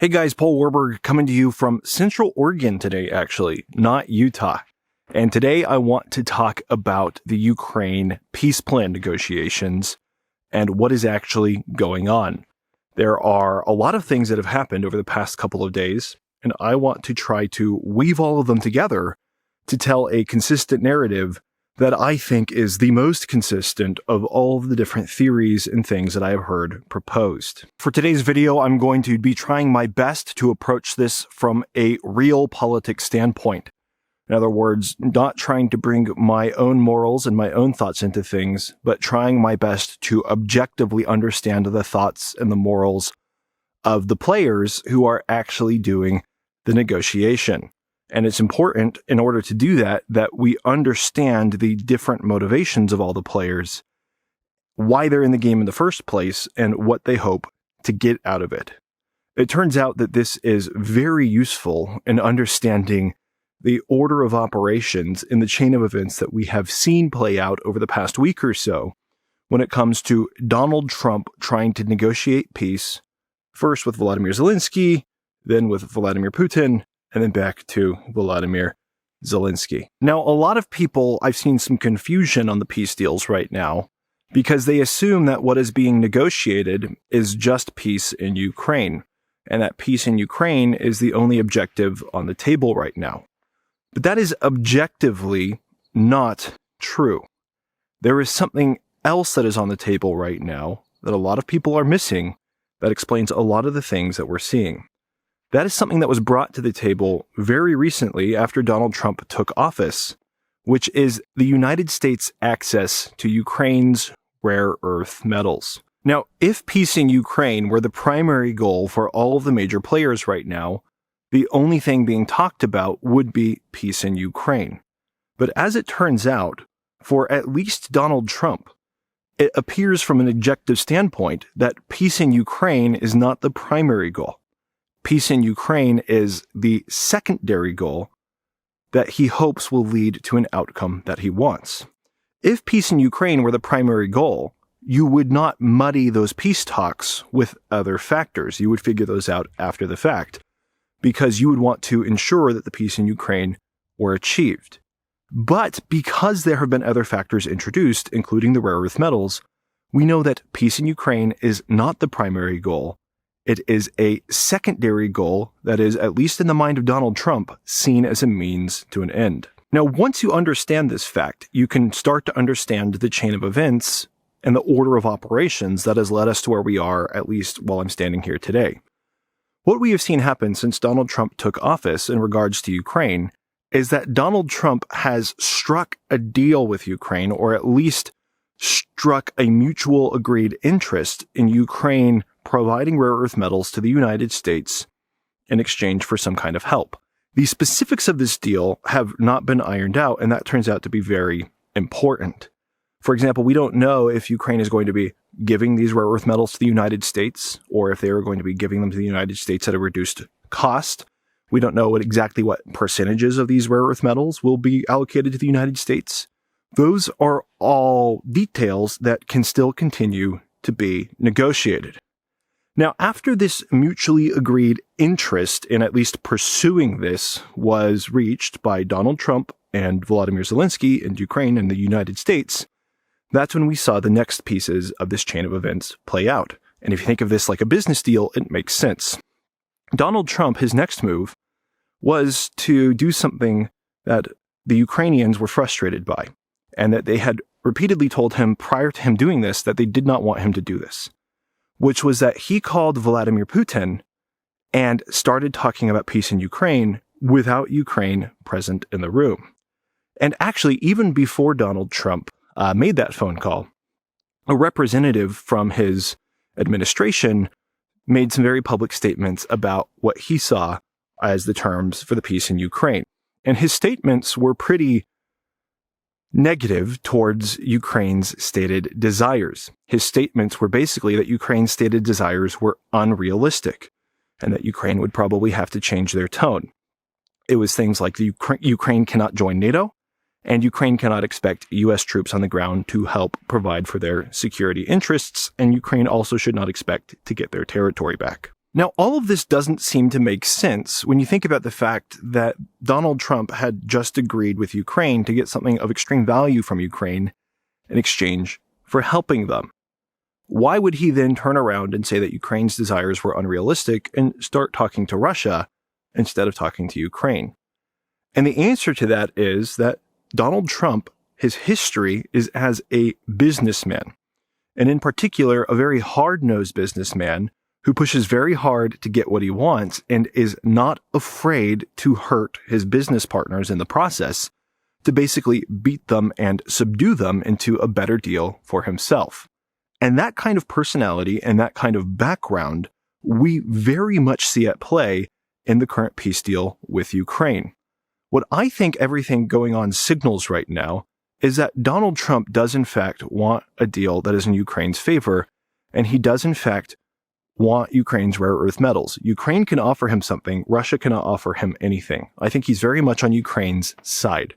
Hey guys, Paul Warburg coming to you from Central Oregon today, actually, not Utah. And today I want to talk about the Ukraine peace plan negotiations and what is actually going on. There are a lot of things that have happened over the past couple of days, and I want to try to weave all of them together to tell a consistent narrative that I think is the most consistent of all of the different theories and things that I have heard proposed. For today's video, I'm going to be trying my best to approach this from a real politics standpoint. In other words, not trying to bring my own morals and my own thoughts into things, but trying my best to objectively understand the thoughts and the morals of the players who are actually doing the negotiation. And it's important, in order to do that, that we understand the different motivations of all the players, why they're in the game in the first place, and what they hope to get out of it. It turns out that this is very useful in understanding the order of operations in the chain of events that we have seen play out over the past week or so when it comes to Donald Trump trying to negotiate peace, first with Vladimir Zelensky, then with Vladimir Putin, and then back to Vladimir Zelensky. Now, a lot of people, I've seen some confusion on the peace deals right now because they assume that what is being negotiated is just peace in Ukraine, and that peace in Ukraine is the only objective on the table right now. But that is objectively not true. There is something else that is on the table right now that a lot of people are missing that explains a lot of the things that we're seeing. That is something that was brought to the table very recently after Donald Trump took office, which is the United States' access to Ukraine's rare earth metals. Now, if peace in Ukraine were the primary goal for all of the major players right now, the only thing being talked about would be peace in Ukraine. But as it turns out, for at least Donald Trump, it appears from an objective standpoint that peace in Ukraine is not the primary goal. Peace in Ukraine is the secondary goal that he hopes will lead to an outcome that he wants. If peace in Ukraine were the primary goal, you would not muddy those peace talks with other factors. You would figure those out after the fact, because you would want to ensure that the peace in Ukraine were achieved. But because there have been other factors introduced, including the rare earth metals, we know that peace in Ukraine is not the primary goal. It is a secondary goal that is, at least in the mind of Donald Trump, seen as a means to an end. Now, once you understand this fact, you can start to understand the chain of events and the order of operations that has led us to where we are, at least while I'm standing here today. What we have seen happen since Donald Trump took office in regards to Ukraine is that Donald Trump has struck a deal with Ukraine, or at least struck a mutual agreed interest in Ukraine providing rare earth metals to the United States in exchange for some kind of help. The specifics of this deal have not been ironed out, and that turns out to be very important. For example, we don't know if Ukraine is going to be giving these rare earth metals to the United States, or if they are going to be giving them to the United States at a reduced cost. We don't know exactly what percentages of these rare earth metals will be allocated to the United States. Those are all details that can still continue to be negotiated. Now, after this mutually agreed interest in at least pursuing this was reached by Donald Trump and Vladimir Zelensky in Ukraine and the United States, that's when we saw the next pieces of this chain of events play out. And if you think of this like a business deal, it makes sense. Donald Trump, his next move, was to do something that the Ukrainians were frustrated by, and that they had repeatedly told him prior to him doing this that they did not want him to do this, which was that he called Vladimir Putin and started talking about peace in Ukraine without Ukraine present in the room. And actually, even before Donald Trump made that phone call, a representative from his administration made some very public statements about what he saw as the terms for the peace in Ukraine. And his statements were pretty negative towards Ukraine's stated desires. His statements were basically that Ukraine's stated desires were unrealistic and that Ukraine would probably have to change their tone. It was things like Ukraine cannot join NATO, and Ukraine cannot expect U.S. troops on the ground to help provide for their security interests, and Ukraine also should not expect to get their territory back. Now, all of this doesn't seem to make sense when you think about the fact that Donald Trump had just agreed with Ukraine to get something of extreme value from Ukraine in exchange for helping them. Why would he then turn around and say that Ukraine's desires were unrealistic and start talking to Russia instead of talking to Ukraine? And the answer to that is that Donald Trump, his history is as a businessman, and in particular, a very hard-nosed businessman who pushes very hard to get what he wants and is not afraid to hurt his business partners in the process to basically beat them and subdue them into a better deal for himself. And that kind of personality and that kind of background, we very much see at play in the current peace deal with Ukraine. What I think everything going on signals right now is that Donald Trump does in fact want a deal that is in Ukraine's favor, and he does in fact want Ukraine's rare earth metals. Ukraine can offer him something, Russia cannot offer him anything. I think he's very much on Ukraine's side.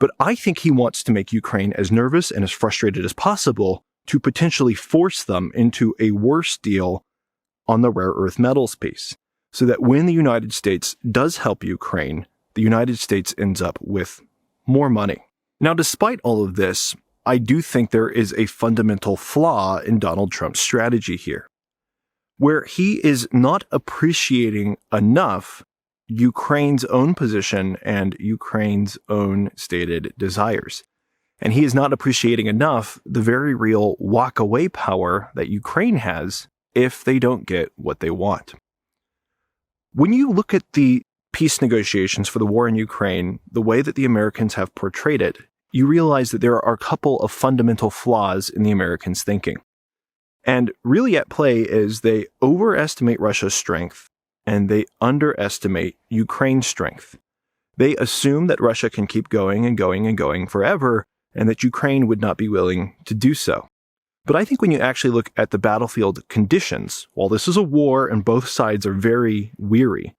But I think he wants to make Ukraine as nervous and as frustrated as possible to potentially force them into a worse deal on the rare earth metals piece, so that when the United States does help Ukraine, the United States ends up with more money. Now, despite all of this, I do think there is a fundamental flaw in Donald Trump's strategy here, where he is not appreciating enough Ukraine's own position and Ukraine's own stated desires. And he is not appreciating enough the very real walk-away power that Ukraine has if they don't get what they want. When you look at the peace negotiations for the war in Ukraine, the way that the Americans have portrayed it, you realize that there are a couple of fundamental flaws in the Americans' thinking. And really at play is they overestimate Russia's strength and they underestimate Ukraine's strength. They assume that Russia can keep going and going and going forever and that Ukraine would not be willing to do so. But I think when you actually look at the battlefield conditions, while this is a war and both sides are very weary,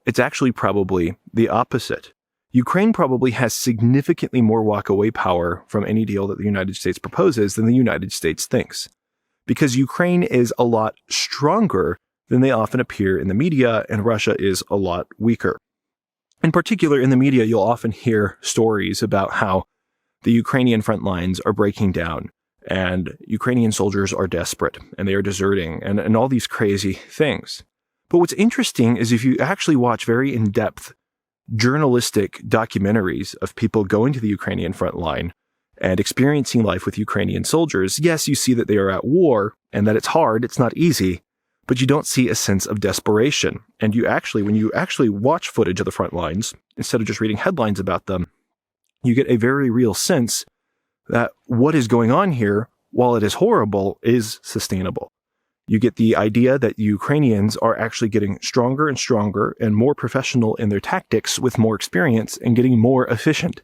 it's actually probably the opposite. Ukraine probably has significantly more walk-away power from any deal that the United States proposes than the United States thinks, because Ukraine is a lot stronger than they often appear in the media, and Russia is a lot weaker. In particular, in the media, you'll often hear stories about how the Ukrainian front lines are breaking down, and Ukrainian soldiers are desperate, and they are deserting, and all these crazy things. But what's interesting is if you actually watch very in-depth journalistic documentaries of people going to the Ukrainian front line and experiencing life with Ukrainian soldiers, yes, you see that they are at war and that it's hard, it's not easy, but you don't see a sense of desperation. And when you actually watch footage of the front lines, instead of just reading headlines about them, you get a very real sense that what is going on here, while it is horrible, is sustainable. You get the idea that Ukrainians are actually getting stronger and stronger and more professional in their tactics with more experience and getting more efficient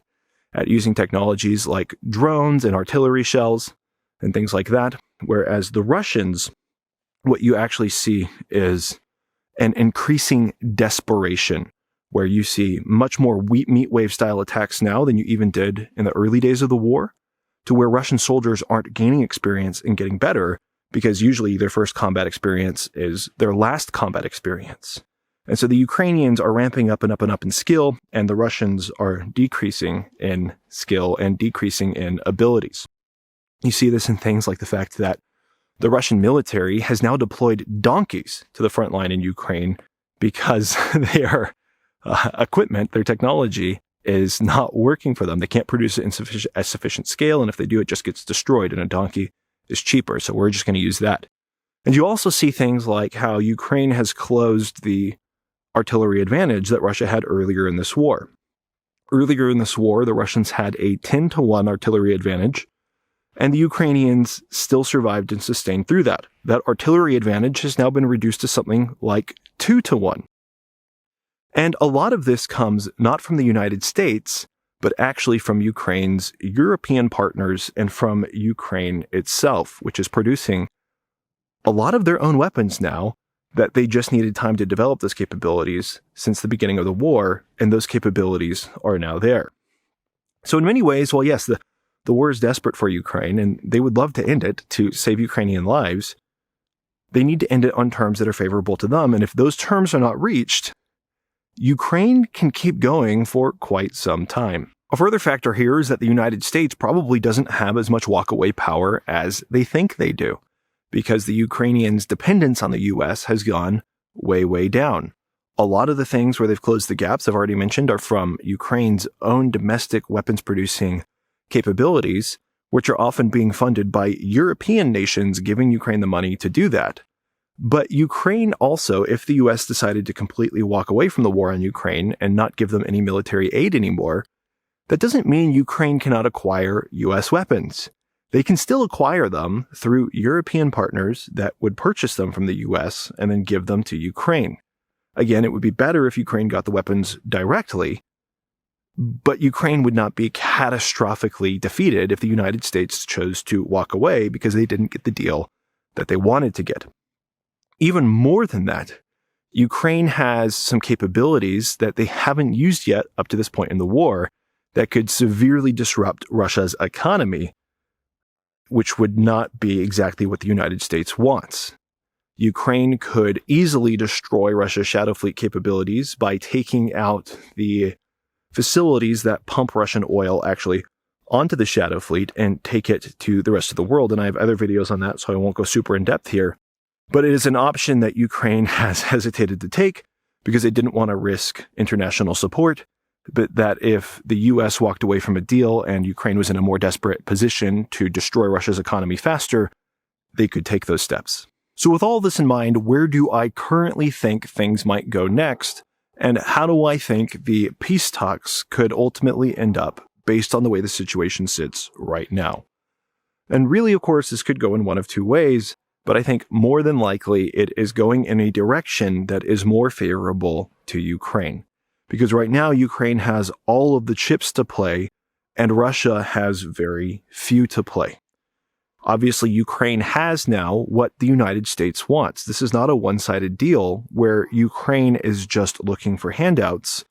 at using technologies like drones and artillery shells and things like that. Whereas the Russians, what you actually see is an increasing desperation, where you see much more meat wave style attacks now than you even did in the early days of the war, to where Russian soldiers aren't gaining experience and getting better, because usually their first combat experience is their last combat experience. And so the Ukrainians are ramping up and up and up in skill, and the Russians are decreasing in skill and decreasing in abilities. You see this in things like the fact that the Russian military has now deployed donkeys to the front line in Ukraine because their equipment, their technology, is not working for them. They can't produce it in sufficient scale, and if they do, it just gets destroyed, and a donkey is cheaper, so we're just going to use that. And you also see things like how Ukraine has closed the artillery advantage that Russia had earlier in this war. Earlier in this war, the Russians had a 10-to-1 artillery advantage, and the Ukrainians still survived and sustained through that. That artillery advantage has now been reduced to something like 2-to-1. And a lot of this comes not from the United States, but actually from Ukraine's European partners and from Ukraine itself, which is producing a lot of their own weapons now that they just needed time to develop those capabilities since the beginning of the war, and those capabilities are now there. So in many ways, well, yes, the war is desperate for Ukraine, and they would love to end it to save Ukrainian lives, they need to end it on terms that are favorable to them. And if those terms are not reached, Ukraine can keep going for quite some time. A further factor here is that the United States probably doesn't have as much walkaway power as they think they do, because the Ukrainians' dependence on the U.S. has gone way, way down. A lot of the things where they've closed the gaps I've already mentioned are from Ukraine's own domestic weapons-producing capabilities, which are often being funded by European nations giving Ukraine the money to do that. But Ukraine also, if the U.S. decided to completely walk away from the war on Ukraine and not give them any military aid anymore, that doesn't mean Ukraine cannot acquire U.S. weapons. They can still acquire them through European partners that would purchase them from the U.S. and then give them to Ukraine. Again, it would be better if Ukraine got the weapons directly, but Ukraine would not be catastrophically defeated if the United States chose to walk away because they didn't get the deal that they wanted to get. Even more than that, Ukraine has some capabilities that they haven't used yet up to this point in the war that could severely disrupt Russia's economy, which would not be exactly what the United States wants. Ukraine could easily destroy Russia's Shadow Fleet capabilities by taking out the facilities that pump Russian oil actually onto the Shadow Fleet and take it to the rest of the world. And I have other videos on that, so I won't go super in depth here. But it is an option that Ukraine has hesitated to take because they didn't want to risk international support, but that if the U.S. walked away from a deal and Ukraine was in a more desperate position to destroy Russia's economy faster, they could take those steps. So with all this in mind, where do I currently think things might go next? And how do I think the peace talks could ultimately end up based on the way the situation sits right now? And really, of course, this could go in one of two ways, but I think more than likely it is going in a direction that is more favorable to Ukraine. Because right now, Ukraine has all of the chips to play, and Russia has very few to play. Obviously, Ukraine has now what the United States wants. This is not a one-sided deal where Ukraine is just looking for handouts.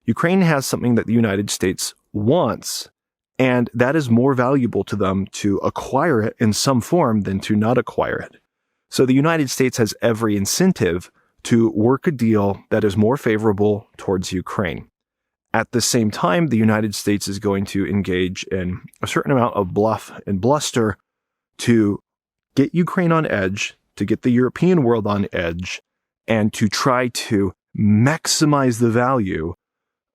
Ukraine has something that the United States wants, and that is more valuable to them to acquire it in some form than to not acquire it. So the United States has every incentive to work a deal that is more favorable towards Ukraine. At the same time, the United States is going to engage in a certain amount of bluff and bluster to get Ukraine on edge, to get the European world on edge, and to try to maximize the value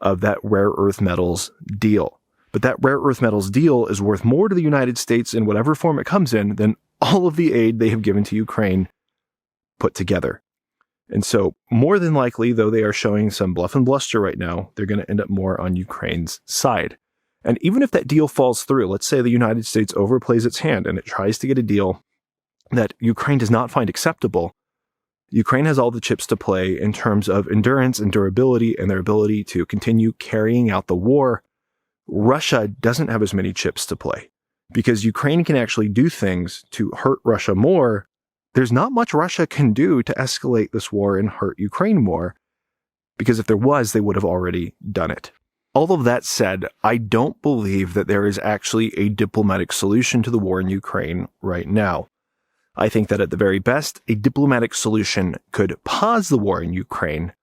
of that rare earth metals deal. But that rare earth metals deal is worth more to the United States in whatever form it comes in than all of the aid they have given to Ukraine put together. And so, more than likely, though they are showing some bluff and bluster right now, they're going to end up more on Ukraine's side. And even if that deal falls through, let's say the United States overplays its hand and it tries to get a deal that Ukraine does not find acceptable, Ukraine has all the chips to play in terms of endurance and durability and their ability to continue carrying out the war. Russia doesn't have as many chips to play because Ukraine can actually do things to hurt Russia more. There's not much Russia can do to escalate this war and hurt Ukraine more, because if there was, they would have already done it. All of that said, I don't believe that there is actually a diplomatic solution to the war in Ukraine right now. I think that at the very best, a diplomatic solution could pause the war in Ukraine,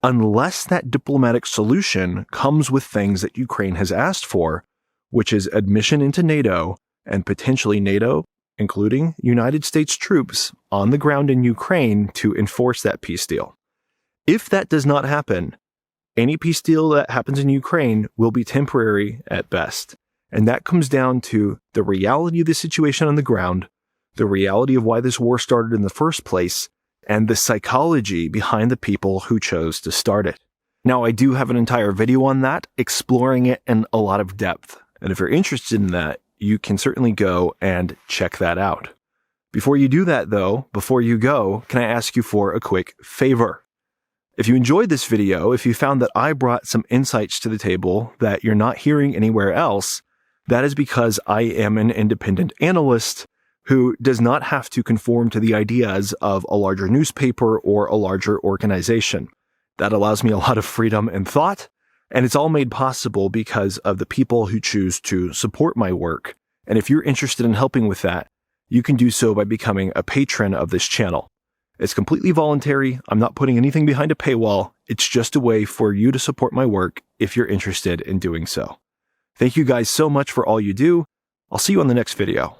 unless that diplomatic solution comes with things that Ukraine has asked for, which is admission into NATO and potentially NATO, including United States troops on the ground in Ukraine to enforce that peace deal. If that does not happen, any peace deal that happens in Ukraine will be temporary at best. And that comes down to the reality of the situation on the ground, the reality of why this war started in the first place, and the psychology behind the people who chose to start it. Now, I do have an entire video on that, exploring it in a lot of depth. And if you're interested in that, you can certainly go and check that out. Before you do that, though, before you go, can I ask you for a quick favor? If you enjoyed this video, if you found that I brought some insights to the table that you're not hearing anywhere else, that is because I am an independent analyst who does not have to conform to the ideas of a larger newspaper or a larger organization. That allows me a lot of freedom and thought, and it's all made possible because of the people who choose to support my work. And if you're interested in helping with that, you can do so by becoming a patron of this channel. It's completely voluntary. I'm not putting anything behind a paywall. It's just a way for you to support my work if you're interested in doing so. Thank you guys so much for all you do. I'll see you on the next video.